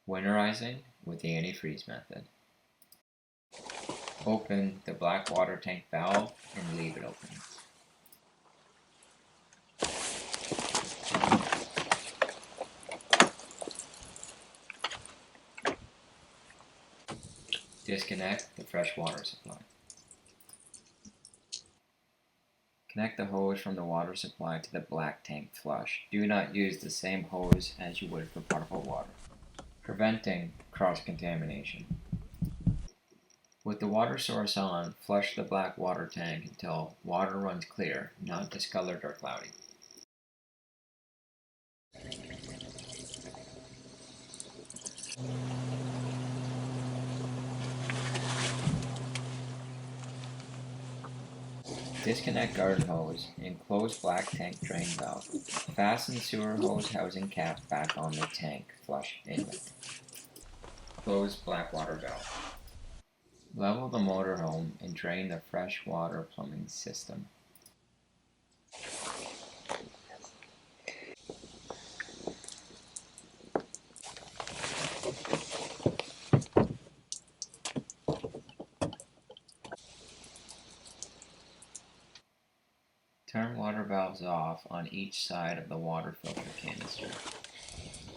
Winterizing with the antifreeze method. Open the black water tank valve and leave it open. Disconnect the fresh water supply. Connect the hose from the water supply to the black tank flush. Do not use the same hose as you would for potable water. Preventing cross-contamination. With the water source on, flush the black water tank until water runs clear, not discolored or cloudy. Disconnect garden hose and close black tank drain valve. Fasten sewer hose housing cap back on the tank flush inlet. Close black water valve. Level the motorhome and drain the fresh water plumbing system. Turn water valves off on each side of the water filter canister.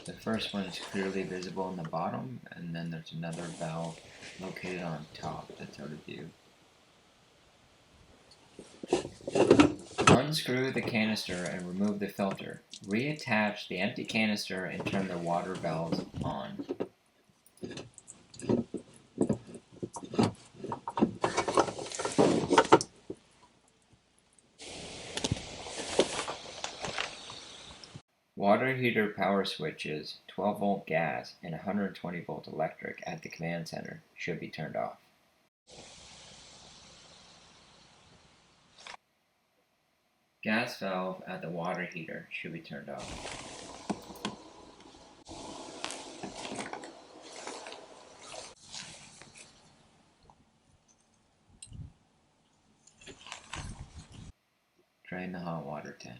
The first one is clearly visible in the bottom, and then there's another valve located on top that's out of view. Unscrew the canister and remove the filter. Reattach the empty canister and turn the water valves on. Water heater power switches, 12 volt gas and 120 volt electric at the command center should be turned off. Gas valve at the water heater should be turned off. Drain the hot water tank.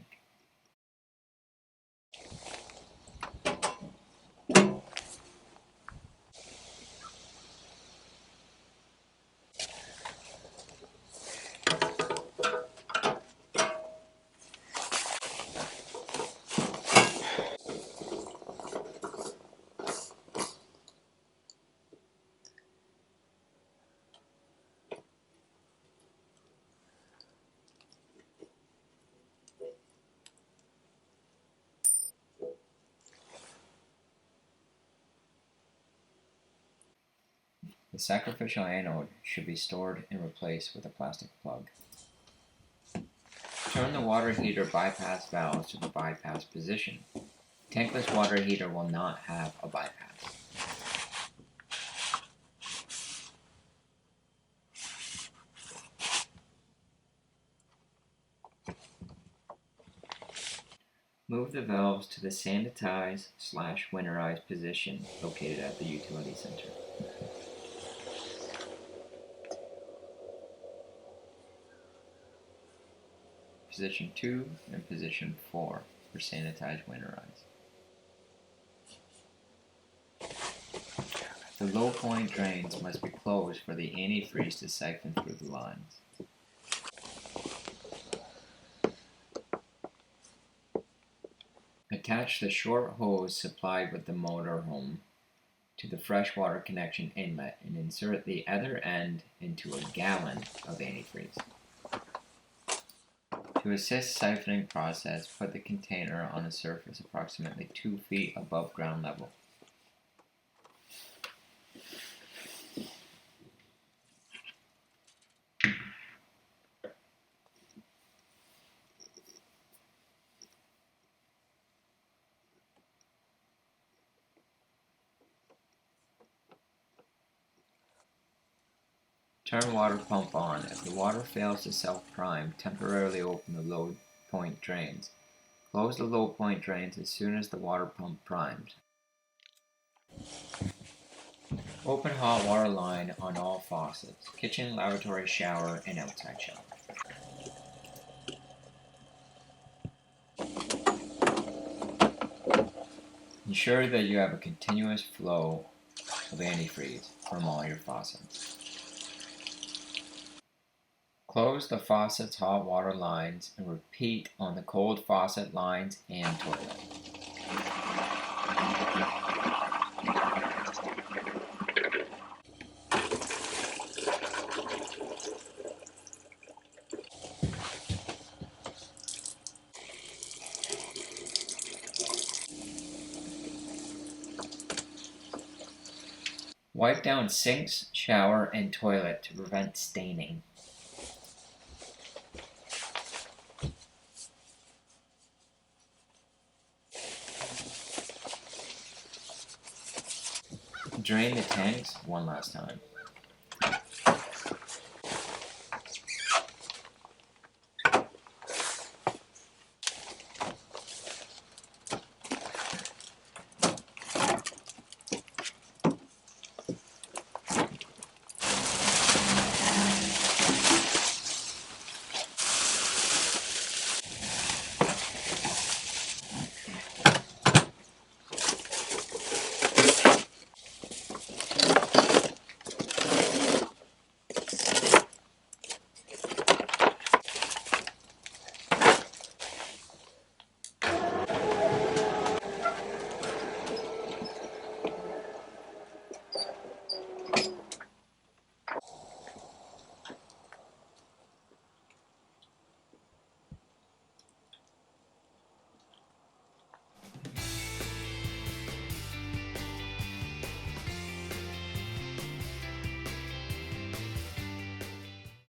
The sacrificial anode should be stored and replaced with a plastic plug. Turn the water heater bypass valves to the bypass position. Tankless water heater will not have a bypass. Move the valves to the sanitize/winterize position located at the utility center. Position 2 and position 4 for sanitize winterize. The low point drains must be closed for the antifreeze to siphon through the lines. Attach the short hose supplied with the motorhome to the freshwater connection inlet and insert the other end into a gallon of antifreeze. To assist siphoning process, put the container on a surface approximately 2 feet above ground level. Turn water pump on. If the water fails to self-prime, temporarily open the low point drains. Close the low point drains as soon as the water pump primes. Open hot water line on all faucets, kitchen, lavatory, shower, and outside shower. Ensure that you have a continuous flow of antifreeze from all your faucets. Close the faucet's hot water lines and repeat on the cold faucet lines and toilet. Wipe down sinks, shower, and toilet to prevent staining. Drain the tanks one last time.